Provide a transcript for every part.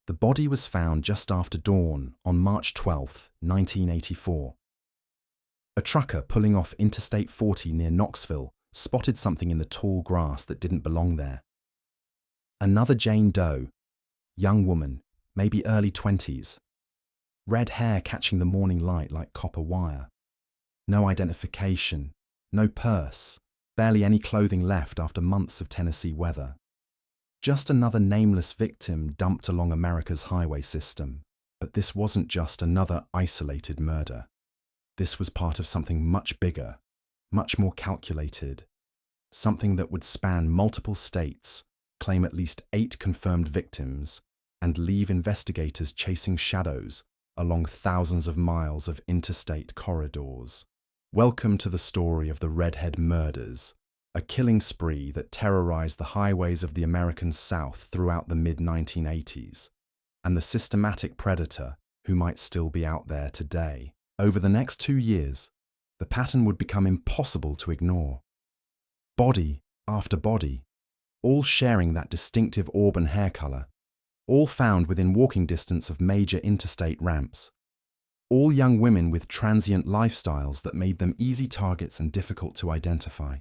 The body was found just after dawn on March 12, 1984. A trucker pulling off Interstate 40 near Knoxville spotted something in the tall grass that didn't belong there. Another Jane Doe, young woman, maybe early 20s. Red hair catching the morning light like copper wire. No identification, no purse, barely any clothing left after months of Tennessee weather. Just another nameless victim dumped along America's highway system. But this wasn't just another isolated murder. This was part of something much bigger, much more calculated. Something that would span multiple states, claim at least 8 confirmed victims, and leave investigators chasing shadows along thousands of miles of interstate corridors. Welcome to the story of the Redhead Murders, a killing spree that terrorized the highways of the American South throughout the mid-1980s, and the systematic predator who might still be out there today. Over the next 2 years, the pattern would become impossible to ignore. Body after body, all sharing that distinctive auburn hair color, all found within walking distance of major interstate ramps, all young women with transient lifestyles that made them easy targets and difficult to identify.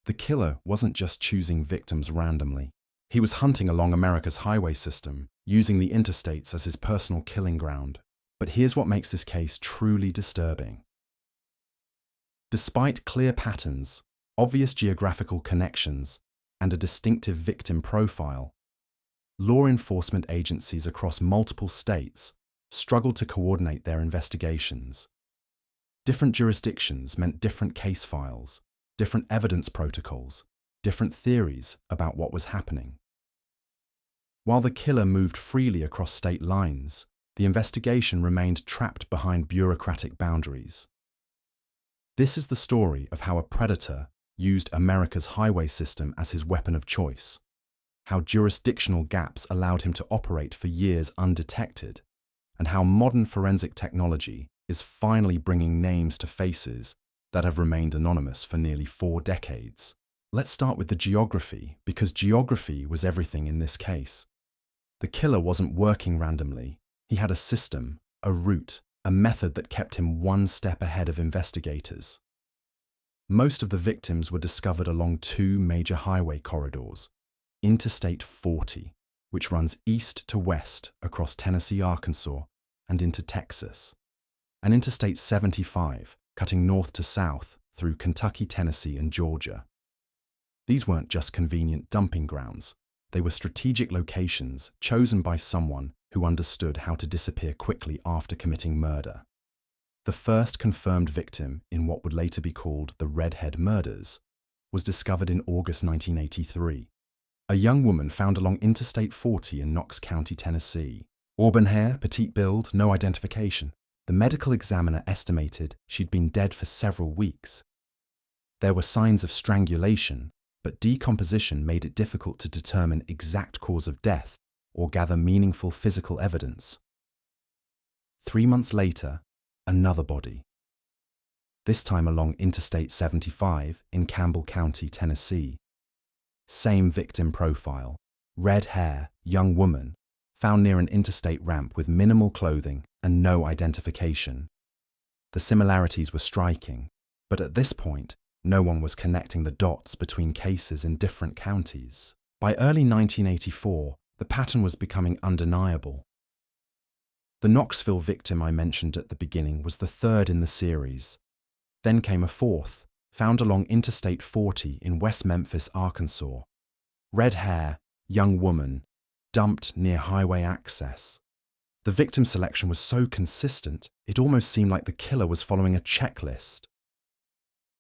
The killer wasn't just choosing victims randomly. He was hunting along America's highway system, using the interstates as his personal killing ground. But here's what makes this case truly disturbing. Despite clear patterns, obvious geographical connections, and a distinctive victim profile, law enforcement agencies across multiple states struggled to coordinate their investigations. Different jurisdictions meant different case files, different evidence protocols, different theories about what was happening. While the killer moved freely across state lines, the investigation remained trapped behind bureaucratic boundaries. This is the story of how a predator used America's highway system as his weapon of choice, how jurisdictional gaps allowed him to operate for years undetected, and how modern forensic technology is finally bringing names to faces that have remained anonymous for nearly 4 decades. Let's start with the geography, because geography was everything in this case. The killer wasn't working randomly. He had a system, a route, a method that kept him one step ahead of investigators. Most of the victims were discovered along 2 major highway corridors: Interstate 40, which runs east to west across Tennessee, Arkansas, and into Texas, and Interstate 75, cutting north to south through Kentucky, Tennessee, and Georgia. These weren't just convenient dumping grounds. They were strategic locations chosen by someone who understood how to disappear quickly after committing murder. The first confirmed victim in what would later be called the Redhead Murders was discovered in August 1983. A young woman found along Interstate 40 in Knox County, Tennessee. Auburn hair, petite build, no identification. The medical examiner estimated she'd been dead for several weeks. There were signs of strangulation, but decomposition made it difficult to determine exact cause of death or gather meaningful physical evidence. 3 months later, another body. This time along Interstate 75 in Campbell County, Tennessee. Same victim profile, red hair, young woman, found near an interstate ramp with minimal clothing and no identification. The similarities were striking, but at this point, no one was connecting the dots between cases in different counties. By early 1984, the pattern was becoming undeniable. The Knoxville victim I mentioned at the beginning was the 3rd in the series. Then came a 4th, found along Interstate 40 in West Memphis, Arkansas. Red hair, young woman, dumped near highway access. The victim selection was so consistent, it almost seemed like the killer was following a checklist.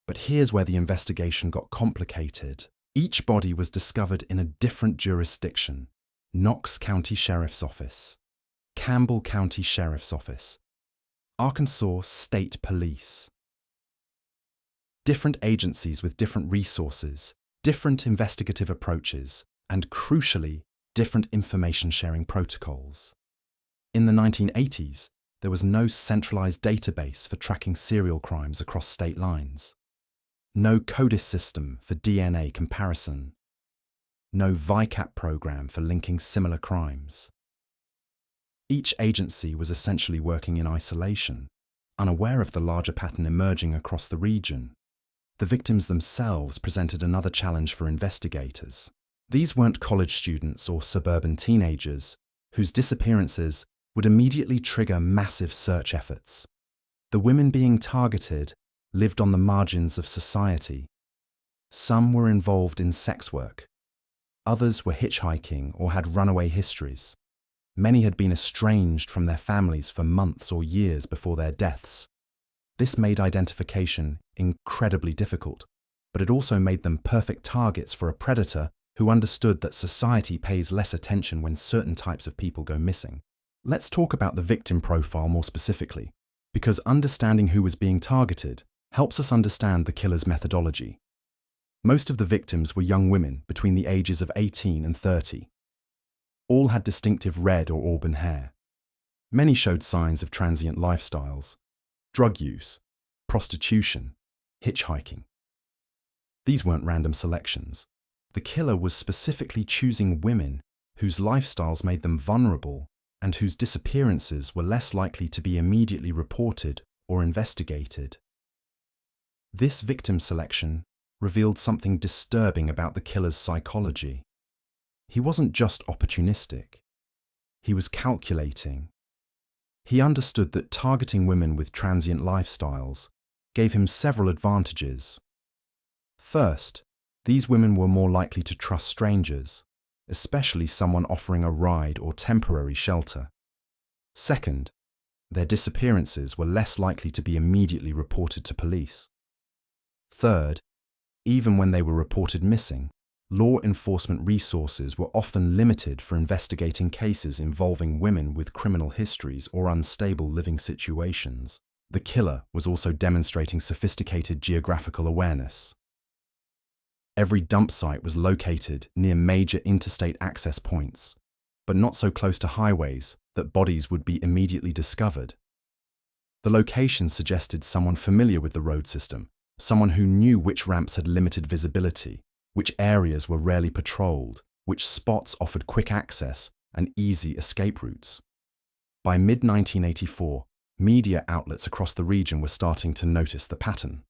But here's where the investigation got complicated. Each body was discovered in a different jurisdiction: Knox County Sheriff's Office, Campbell County Sheriff's Office, Arkansas State Police. Different agencies with different resources, different investigative approaches, and crucially, different information sharing protocols. In the 1980s, there was no centralized database for tracking serial crimes across state lines. No CODIS system for DNA comparison. No VICAP program for linking similar crimes. Each agency was essentially working in isolation, unaware of the larger pattern emerging across the region. The victims themselves presented another challenge for investigators. These weren't college students or suburban teenagers whose disappearances would immediately trigger massive search efforts. The women being targeted lived on the margins of society. Some were involved in sex work. Others were hitchhiking or had runaway histories. Many had been estranged from their families for months or years before their deaths. This made identification incredibly difficult, but it also made them perfect targets for a predator who understood that society pays less attention when certain types of people go missing. Let's talk about the victim profile more specifically, because understanding who was being targeted helps us understand the killer's methodology. Most of the victims were young women between the ages of 18 and 30. All had distinctive red or auburn hair. Many showed signs of transient lifestyles, drug use, prostitution, hitchhiking. These weren't random selections. The killer was specifically choosing women whose lifestyles made them vulnerable and whose disappearances were less likely to be immediately reported or investigated. This victim selection revealed something disturbing about the killer's psychology. He wasn't just opportunistic. He was calculating. He understood that targeting women with transient lifestyles gave him several advantages. First, these women were more likely to trust strangers, especially someone offering a ride or temporary shelter. Second, their disappearances were less likely to be immediately reported to police. Third, even when they were reported missing, law enforcement resources were often limited for investigating cases involving women with criminal histories or unstable living situations. The killer was also demonstrating sophisticated geographical awareness. Every dump site was located near major interstate access points, but not so close to highways that bodies would be immediately discovered. The location suggested someone familiar with the road system, someone who knew which ramps had limited visibility, which areas were rarely patrolled, which spots offered quick access and easy escape routes. By mid-1984, media outlets across the region were starting to notice the pattern.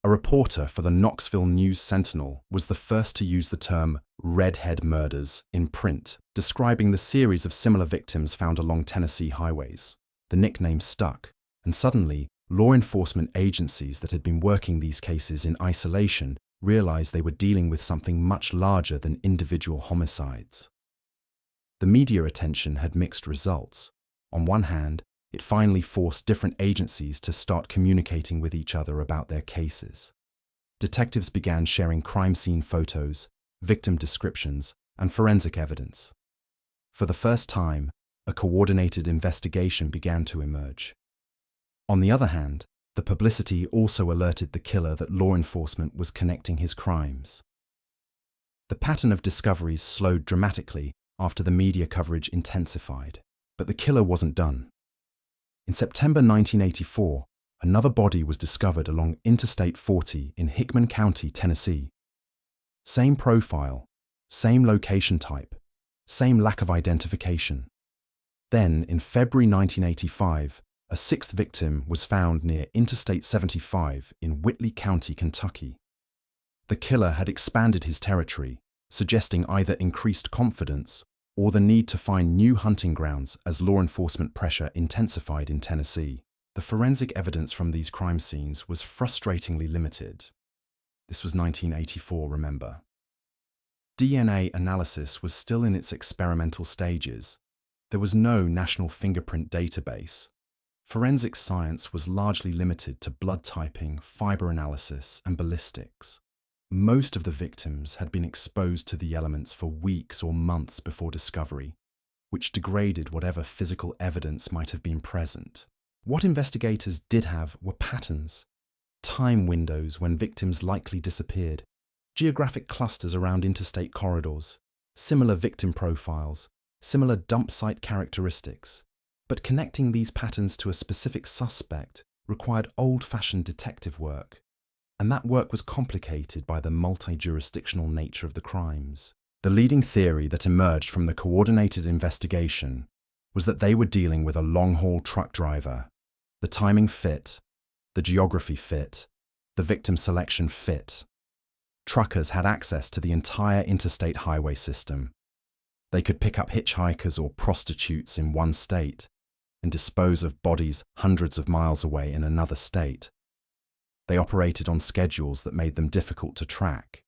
A reporter for the Knoxville News Sentinel was the first to use the term redhead murders in print, describing the series of similar victims found along Tennessee highways. The nickname stuck, and suddenly, law enforcement agencies that had been working these cases in isolation realized they were dealing with something much larger than individual homicides. The media attention had mixed results. On one hand, it finally forced different agencies to start communicating with each other about their cases. Detectives began sharing crime scene photos, victim descriptions, and forensic evidence. For the first time, a coordinated investigation began to emerge. On the other hand, the publicity also alerted the killer that law enforcement was connecting his crimes. The pattern of discoveries slowed dramatically after the media coverage intensified, but the killer wasn't done. In September 1984, another body was discovered along Interstate 40 in Hickman County, Tennessee. Same profile, same location type, same lack of identification. Then, in February 1985, a sixth victim was found near Interstate 75 in Whitley County, Kentucky. The killer had expanded his territory, suggesting either increased confidence or the need to find new hunting grounds as law enforcement pressure intensified in Tennessee. The forensic evidence from these crime scenes was frustratingly limited. This was 1984, remember. DNA analysis was still in its experimental stages. There was no national fingerprint database. Forensic science was largely limited to blood typing, fiber analysis, and ballistics. Most of the victims had been exposed to the elements for weeks or months before discovery, which degraded whatever physical evidence might have been present. What investigators did have were patterns, time windows when victims likely disappeared, geographic clusters around interstate corridors, similar victim profiles, similar dump site characteristics. But connecting these patterns to a specific suspect required old-fashioned detective work. And that work was complicated by the multi-jurisdictional nature of the crimes. The leading theory that emerged from the coordinated investigation was that they were dealing with a long-haul truck driver. The timing fit, the geography fit, the victim selection fit. Truckers had access to the entire interstate highway system. They could pick up hitchhikers or prostitutes in one state and dispose of bodies hundreds of miles away in another state. They operated on schedules that made them difficult to track.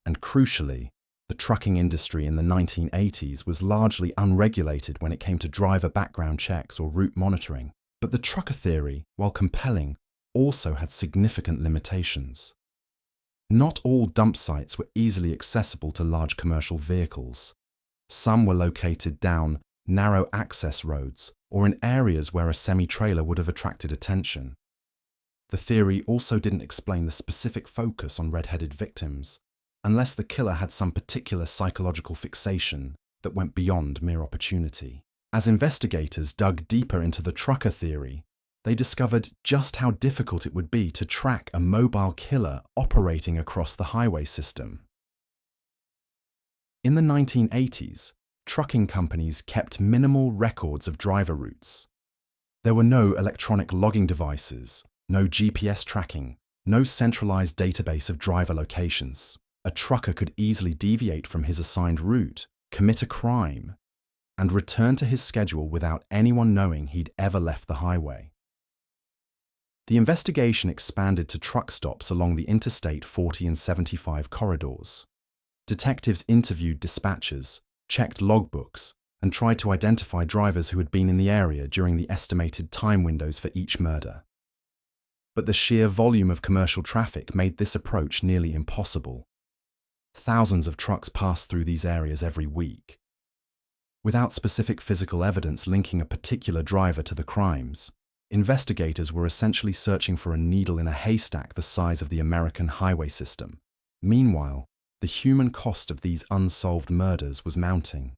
And crucially, the trucking industry in the 1980s was largely unregulated when it came to driver background checks or route monitoring. But the trucker theory, while compelling, also had significant limitations. Not all dump sites were easily accessible to large commercial vehicles. Some were located down narrow access roads or in areas where a semi-trailer would have attracted attention. The theory also didn't explain the specific focus on red-headed victims, unless the killer had some particular psychological fixation that went beyond mere opportunity. As investigators dug deeper into the trucker theory, they discovered just how difficult it would be to track a mobile killer operating across the highway system. In the 1980s, trucking companies kept minimal records of driver routes. There were no electronic logging devices, no GPS tracking, no centralized database of driver locations. A trucker could easily deviate from his assigned route, commit a crime, and return to his schedule without anyone knowing he'd ever left the highway. The investigation expanded to truck stops along the Interstate 40 and 75 corridors. Detectives interviewed dispatchers, checked logbooks, and tried to identify drivers who had been in the area during the estimated time windows for each murder. But the sheer volume of commercial traffic made this approach nearly impossible. Thousands of trucks passed through these areas every week. Without specific physical evidence linking a particular driver to the crimes, investigators were essentially searching for a needle in a haystack the size of the American highway system. Meanwhile, the human cost of these unsolved murders was mounting.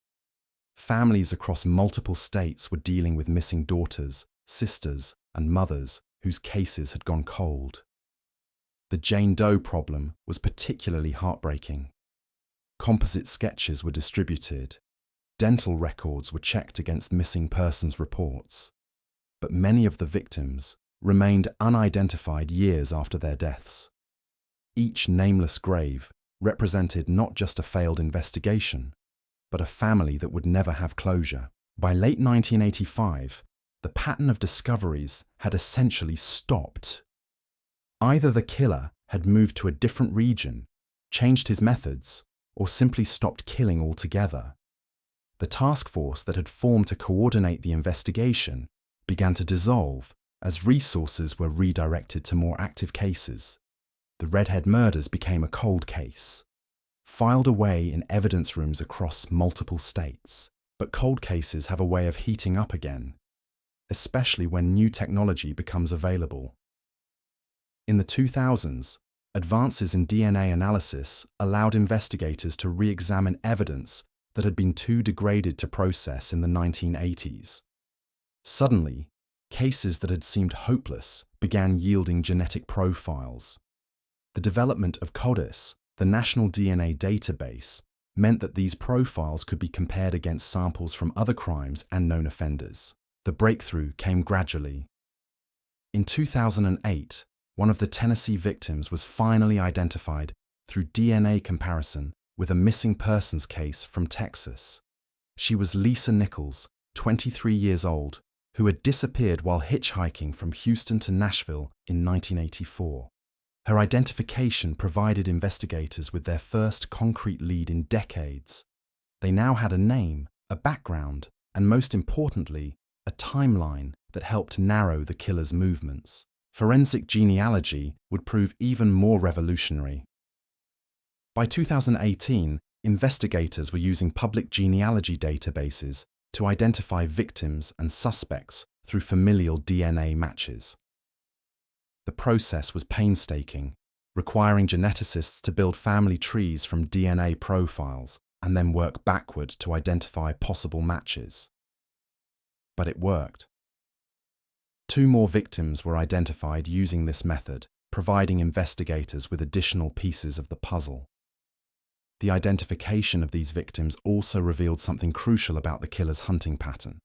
Families across multiple states were dealing with missing daughters, sisters, and mothers whose cases had gone cold. The Jane Doe problem was particularly heartbreaking. Composite sketches were distributed. Dental records were checked against missing persons reports. But many of the victims remained unidentified years after their deaths. Each nameless grave represented not just a failed investigation, but a family that would never have closure. By late 1985, the pattern of discoveries had essentially stopped. Either the killer had moved to a different region, changed his methods, or simply stopped killing altogether. The task force that had formed to coordinate the investigation began to dissolve as resources were redirected to more active cases. The Redhead murders became a cold case, filed away in evidence rooms across multiple states. But cold cases have a way of heating up again, especially when new technology becomes available. In the 2000s, advances in DNA analysis allowed investigators to re-examine evidence that had been too degraded to process in the 1980s. Suddenly, cases that had seemed hopeless began yielding genetic profiles. The development of CODIS, the National DNA Database, meant that these profiles could be compared against samples from other crimes and known offenders. The breakthrough came gradually. In 2008, one of the Tennessee victims was finally identified through DNA comparison with a missing persons case from Texas. She was Lisa Nichols, 23 years old, who had disappeared while hitchhiking from Houston to Nashville in 1984. Her identification provided investigators with their first concrete lead in decades. They now had a name, a background, and most importantly, a timeline that helped narrow the killer's movements. Forensic genealogy would prove even more revolutionary. By 2018, investigators were using public genealogy databases to identify victims and suspects through familial DNA matches. The process was painstaking, requiring geneticists to build family trees from DNA profiles and then work backward to identify possible matches. But it worked. 2 more victims were identified using this method, providing investigators with additional pieces of the puzzle. The identification of these victims also revealed something crucial about the killer's hunting pattern.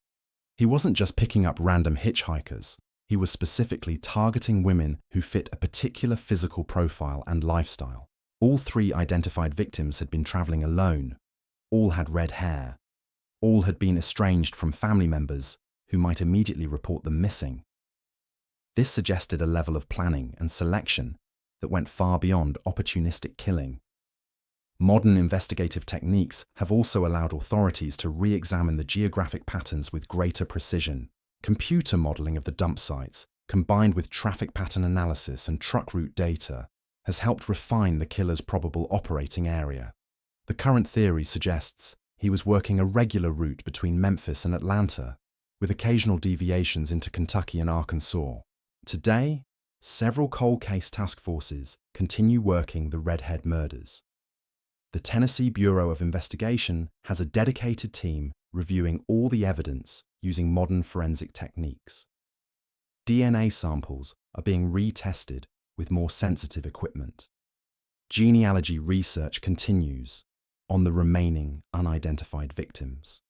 He wasn't just picking up random hitchhikers. He was specifically targeting women who fit a particular physical profile and lifestyle. All 3 identified victims had been traveling alone. All had red hair. All had been estranged from family members who might immediately report them missing. This suggested a level of planning and selection that went far beyond opportunistic killing. Modern investigative techniques have also allowed authorities to re-examine the geographic patterns with greater precision. Computer modeling of the dump sites, combined with traffic pattern analysis and truck route data, has helped refine the killer's probable operating area. The current theory suggests he was working a regular route between Memphis and Atlanta, with occasional deviations into Kentucky and Arkansas. Today, several cold case task forces continue working the Redhead murders. The Tennessee Bureau of Investigation has a dedicated team reviewing all the evidence using modern forensic techniques. DNA samples are being retested with more sensitive equipment. Genealogy research continues on the remaining unidentified victims.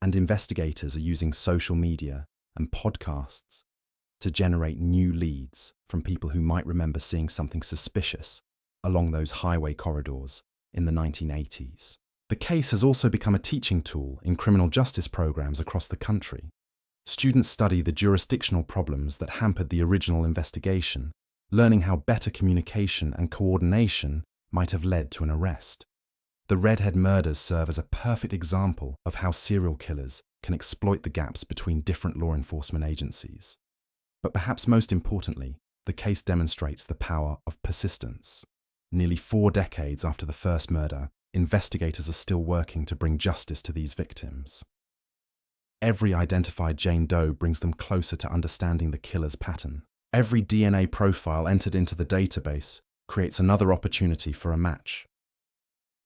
And investigators are using social media and podcasts to generate new leads from people who might remember seeing something suspicious along those highway corridors in the 1980s. The case has also become a teaching tool in criminal justice programs across the country. Students study the jurisdictional problems that hampered the original investigation, learning how better communication and coordination might have led to an arrest. The Redhead murders serve as a perfect example of how serial killers can exploit the gaps between different law enforcement agencies. But perhaps most importantly, the case demonstrates the power of persistence. Nearly 4 decades after the first murder, investigators are still working to bring justice to these victims. Every identified Jane Doe brings them closer to understanding the killer's pattern. Every DNA profile entered into the database creates another opportunity for a match.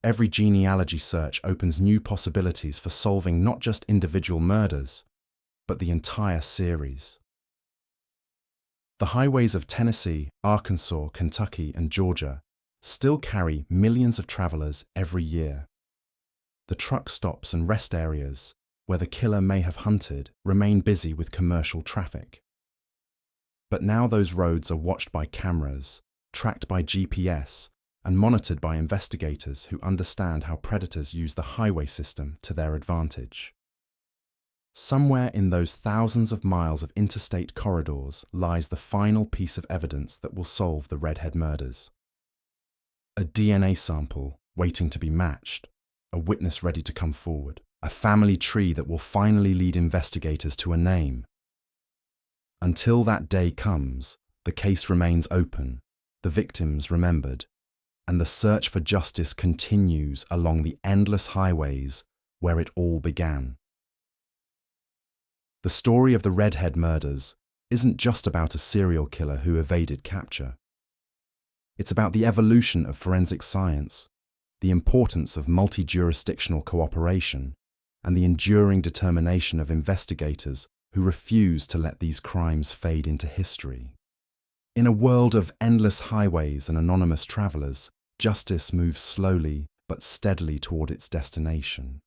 Every genealogy search opens new possibilities for solving not just individual murders, but the entire series. The highways of Tennessee, Arkansas, Kentucky, and Georgia still carry millions of travelers every year. The truck stops and rest areas where the killer may have hunted remain busy with commercial traffic. But now those roads are watched by cameras, tracked by GPS, and monitored by investigators who understand how predators use the highway system to their advantage. Somewhere in those thousands of miles of interstate corridors lies the final piece of evidence that will solve the Redhead murders. A DNA sample waiting to be matched, a witness ready to come forward, a family tree that will finally lead investigators to a name. Until that day comes, the case remains open, the victims remembered, and the search for justice continues along the endless highways where it all began. The story of the Redhead murders isn't just about a serial killer who evaded capture. It's about the evolution of forensic science, the importance of multi-jurisdictional cooperation, and the enduring determination of investigators who refuse to let these crimes fade into history. In a world of endless highways and anonymous travelers, justice moves slowly but steadily toward its destination.